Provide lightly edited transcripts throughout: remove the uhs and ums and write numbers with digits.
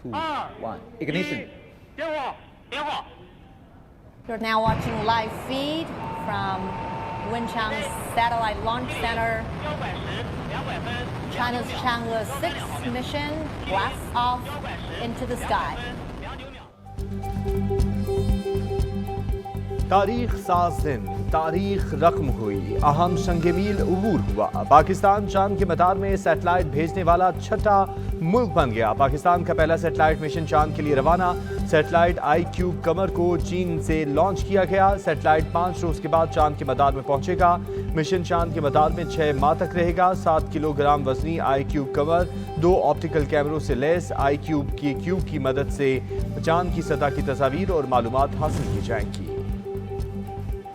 2, 1. Ignition. You're now watching live feed from Wenchang Satellite Launch Center. China's Chang'e 6 mission blasts off into the sky. तारीख साज दिन, तारीख रकम हुई, अहम संग-ए-मील अबूर हुआ। पाकिस्तान चांद के मदार में सैटेलाइट भेजने वाला छठा मुल्क बन गया। पाकिस्तान का पहला सैटेलाइट मिशन चांद के लिए रवाना। सैटेलाइट IQ कमर को चीन से लॉन्च किया गया। सैटेलाइट 5 रोज के बाद चांद के मदार में पहुंचेगा। मिशन चांद के मदार में 6 माह तक रहेगा। 7 किलोग्राम वजनी IQ कमर 2 ऑप्टिकल कैमरों से लैस IQ की क्यूब की मदद से चांद की सतह की तस्वीर और मालूमात हासिल की जाएंगी।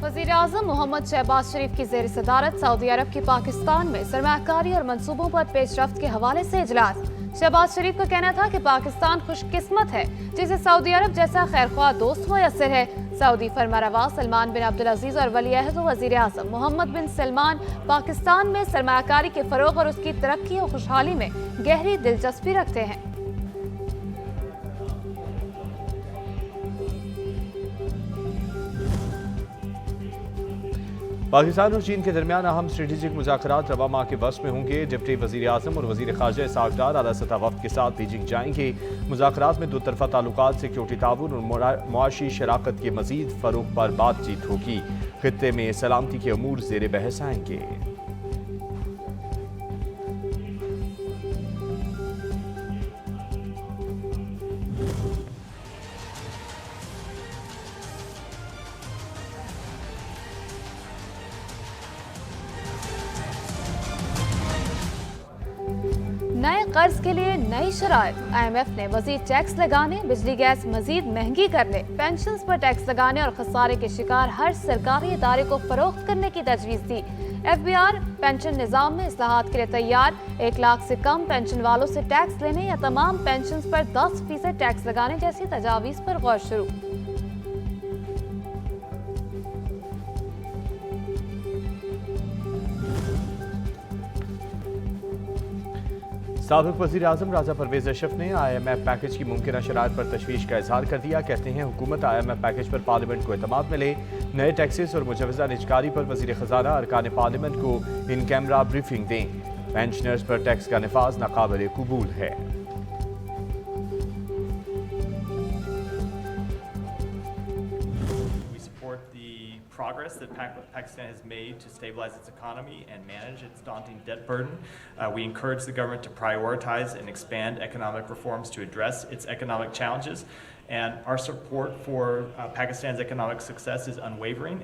वज़ीर-ए-आज़म मोहम्मद शहबाज शरीफ की ज़ेर सदारत सऊदी अरब की पाकिस्तान में सरमायाकारी और मंसूबों पर पेशरफ्त के हवाले से इजलास। शहबाज शरीफ का कहना था कि पाकिस्तान खुशकिस्मत है जिसे सऊदी अरब जैसा खैरख्वाह दोस्त मुयस्सर है। सऊदी फरमारवा सलमान बिन अब्दुल अजीज और वली-ए-अहद वज़ीर-ए-आज़म मोहम्मद बिन सलमान पाकिस्तान में सरमायाकारी के फरोग और उसकी तरक्की और खुशहाली में गहरी दिलचस्पी रखते हैं। पाकिस्तान और चीन के दरमियान अहम स्ट्रेटेजिक मुज़ाकरात रवा माह के बस में होंगे। डिप्टी वज़ीर आज़म और वज़ीर ख़ारजा इसहाक़ डार आला सतह वफ़द के साथ बीजिंग जाएंगे। मुज़ाकरात में दो तरफ़ा ताल्लुकात, सिक्योरिटी ताउन और मुआशी शराकत के मज़ीद फ़रोग़ पर बातचीत होगी। ख़ित्ते में सलामती के अमूर ज़ेर बहस आएंगे। नए कर्ज के लिए नई शराइत। IMF ने मजीद टैक्स लगाने, बिजली गैस मजीद महंगी करने, पेंशन्स पर टैक्स लगाने और खसारे के शिकार हर सरकारी इदारे को फरोख्त करने की तजवीज़ दी। FBR पेंशन निज़ाम में इस्लाहात के लिए तैयार। 1 लाख से कम पेंशन वालों से टैक्स लेने या तमाम पेंशन्स पर 10% टैक्स लगाने जैसी तजावीज़ पर गौर शुरू। साबिक़ वज़ीर आज़म राजा परवेज़ अशरफ ने IMF पैकेज की मुमकिन शराइत पर तशवीश का इजहार कर दिया। कहते हैं हुकूमत IMF पैकेज पर पार्लियामेंट को एतमाद मिले। नए टैक्सेस और मुजवज़ा निजकारी पर वज़ीर ख़जाना अरकान पार्लियामेंट को इन कैमरा ब्रीफिंग दें। पेंशनर्स पर टैक्स का नफाज नाकाबिल कबूल है। Progress that Pakistan has made to stabilize its economy and manage its daunting debt burden. We encourage the government to prioritize and expand economic reforms to address its economic challenges. And our support for Pakistan's economic success is unwavering.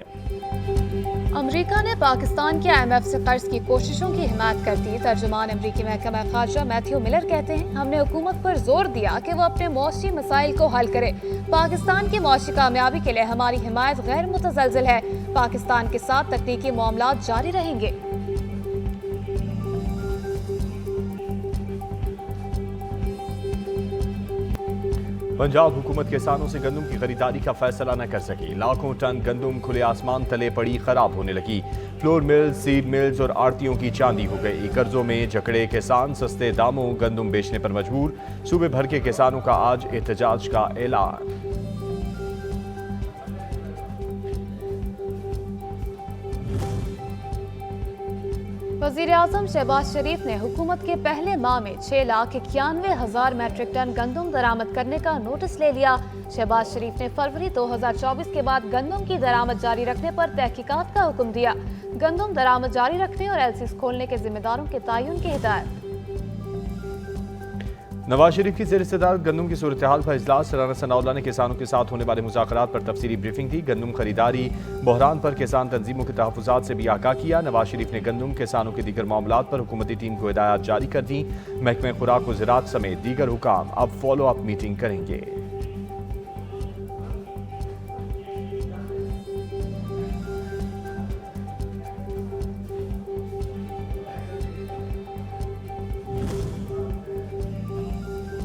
अमरीका ने पाकिस्तान के IMF से कर्ज की कोशिशों की हिमायत कर दी। तर्जुमान अमरीकी महकमा खारजा मैथ्यू मिलर कहते हैं, हमने हुकूमत पर जोर दिया कि वो अपने मौशी मसाइल को हल करे। पाकिस्तान की मौशी कामयाबी के लिए हमारी हिमायत गैर मुतज़लज़ल है। पाकिस्तान के साथ तकनीकी मामलात जारी रहेंगे। पंजाब हुकूमत किसानों से गंदम की खरीदारी का फैसला न कर सकी। लाखों टन गंदम खुले आसमान तले पड़ी खराब होने लगी। फ्लोर मिल्स, सीड मिल्स और आड़तियों की चांदी हो गई। कर्जों में जकड़े किसान सस्ते दामों गंदम बेचने पर मजबूर। सूबे भर के किसानों का आज एहतजाज का ऐलान। वज़ीर-ए-आज़म शहबाज शरीफ ने हुकूमत के पहले माह में 6,91,000 मैट्रिक टन गंदम दरामद करने का नोटिस ले लिया। शहबाज शरीफ ने फरवरी 2024 के बाद गंदम की दरामद जारी रखने पर तहकीकात का हुक्म दिया। गंदम दरामद जारी रखने और LCs खोलने के जिम्मेदारों के तयन की हिदायत। नवाज शरीफ की ज़ेर सदारत गंदम की सूरत हाल पर इजलास। राना सनाउल्लाह ने किसानों के साथ होने वाले मुज़ाकरात पर तफसीली ब्रीफिंग दी। गंदम खरीदारी बहरान पर किसान तंजीमों के तहफ़्फ़ुज़ात से भी आगाह किया। नवाज शरीफ ने गंदम किसानों के दीगर मामलात पर हुकूमती टीम को हिदायत जारी कर दी। महकमे खुराक व ज़राअत समेत दीगर हुकाम अब फॉलो अप मीटिंग करेंगे।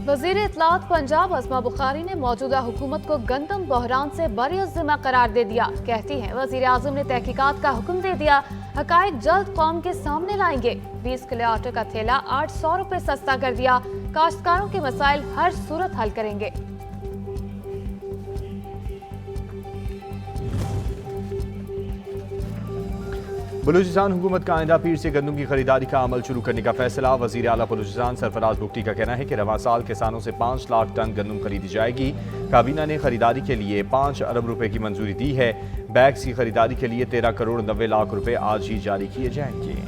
वज़ीर इत्तलात पंजाब अस्मा बुखारी ने मौजूदा हुकूमत को गंदम बहरान से बरी-उज़्ज़िम्मा करार दे दिया। कहती हैं वज़ीर आज़म ने तहकीकात का हुक्म दे दिया, हक़ाइक़ जल्द कौम के सामने लाएंगे। 20 किलो आटे का थैला 800 रुपए सस्ता कर दिया। काश्तकारों के मसाइल हर सूरत हल करेंगे। बलूचिस्तान हुकूमत का आइंदा पीर से गंदम की खरीदारी का अमल शुरू करने का फैसला। वजीर आला बलूचिस्तान सरफराज बुगटी का कहना है कि रवां साल किसानों से 5 लाख टन गंदम खरीदी जाएगी। काबीना ने खरीदारी के लिए 5 अरब रुपए की मंजूरी दी है। बैग्स की खरीदारी के लिए 13 करोड़ 90 लाख रुपए आज ही जारी किए जाएंगे।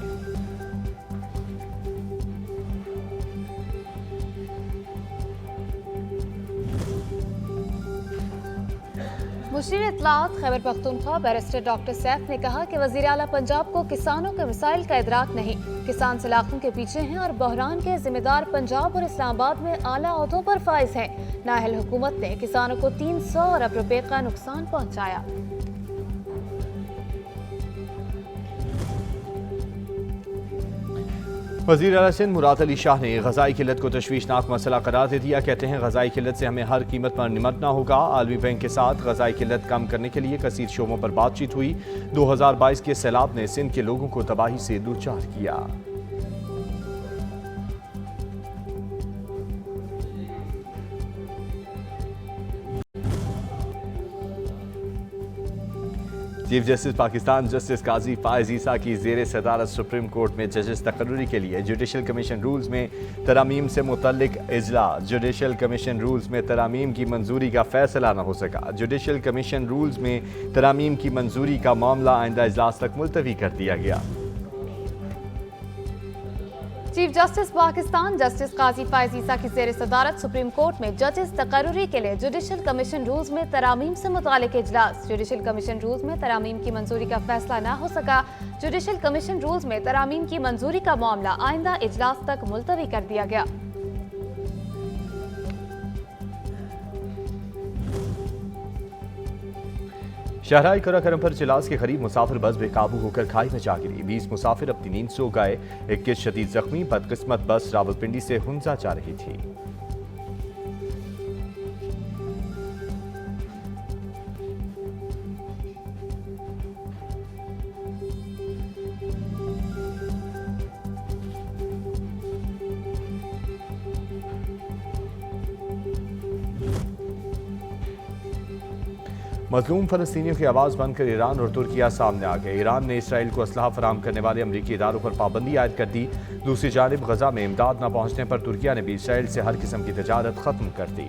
मुशीर इत्तलात खैबर पख्तूनख्वा बैरिस्टर डॉक्टर सैफ ने कहा कि वज़ीर आला पंजाब को किसानों के मसाइल का इदराक नहीं, किसान सलाखों के पीछे हैं और बहरान के जिम्मेदार पंजाब और इस्लामाबाद में आला ओहदों पर फाइज हैं। नाअहल हुकूमत ने किसानों को 300 अरब रुपए का नुकसान पहुंचाया। वज़ीर आला सिंध मुराद अली शाह ने ग़ज़ाई किल्लत को तशवीशनाक मसला करार दे दिया। कहते हैं ग़ज़ाई किल्लत से हमें हर कीमत पर निमटना होगा। आलमी बैंक के साथ ग़ज़ाई किल्लत कम करने के लिए कसीर शोबों पर बातचीत हुई। 2022 के सैलाब ने सिंध के लोगों को तबाही से दूचार किया। चीफ जस्टिस पाकिस्तान जस्टिस काजी फायज ईसा की ज़ेर सदारत सुप्रीम कोर्ट में जजेस तकर्रुरी के लिए जुडिशल कमीशन रूल्स में तरामीम से मुतल्लिक इजलास। जुडिशल कमीशन रूल्स में तरामीम की मंजूरी का फैसला न हो सका। जुडिशल कमीशन रूल्स में तरामीम की मंजूरी का मामला आइंदा इजलास तक मुलतवी कर दिया गया। चीफ जस्टिस पाकिस्तान जस्टिस काजी फायज ईसा की ज़ेर सदारत सुप्रीम कोर्ट में जजेस तकर्रुरी के लिए जुडिशल कमीशन रूल्स में तरामीम से मुतालिक इजलास। जुडिशल कमीशन रूल्स में तरामीम की मंजूरी का फैसला न हो सका। जुडिशल कमीशन रूल्स में तरामीम की मंजूरी का मामला आइंदा इजलास तक मुलतवी कर दिया गया। शहराई कराकरम पर चिलास के करीब मुसाफिर बस बेकाबू होकर खाई में जा गिरी। 20 मुसाफिर अपनी नींद सो गए। 21 शदीद जख्मी। बदकिस्मत बस रावलपिंडी से हुंजा जा रही थी। मजलूम फलस्तीनियों की आवाज़ बनकर ईरान और तुर्किया सामने आ गए। ईरान ने इसराइल को असलहा फराम करने वाले अमरीकी इदारों पर पाबंदी आयद कर दी। दूसरी जानिब गजा में इमदाद न पहुंचने पर तुर्किया ने भी इसराइल से हर किस्म की तजारत खत्म कर दी।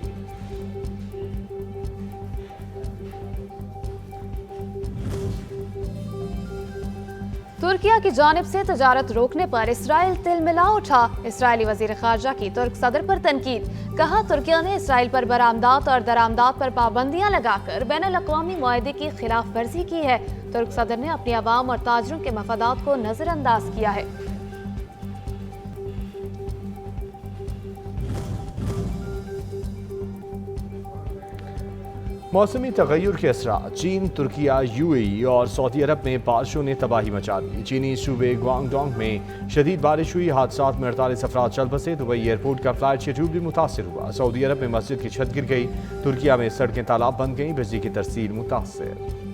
तुर्किया की जानिब से तजारत रोकने पर इसराइल तिलमिला उठा। इसराइली वजीर खारजा की तुर्क सदर पर तनकीद। कहा तुर्किया ने इसराइल पर बरामदात और दरामदात पर पाबंदियां लगाकर बैनुल-अक़वामी मुआहदे की खिलाफ वर्जी की है। तुर्क सदर ने अपनी आवाम और ताजरों के मफादात को नजरअंदाज किया है। मौसमी तगय्युर के असरा चीन, तुर्किया, यूएई और सऊदी अरब में बारिशों ने तबाही मचा दी। चीनी सूबे ग्वांगडोंग में शदीद बारिश हुई। हादसात में 48 अफराद चल बसे। दुबई एयरपोर्ट का फ्लाइट शेड्यूल भी मुतासर हुआ। सऊदी अरब में मस्जिद की छत गिर गई। तुर्किया में सड़कें तालाब बन गईं। बिजली की तरसील मुतासर।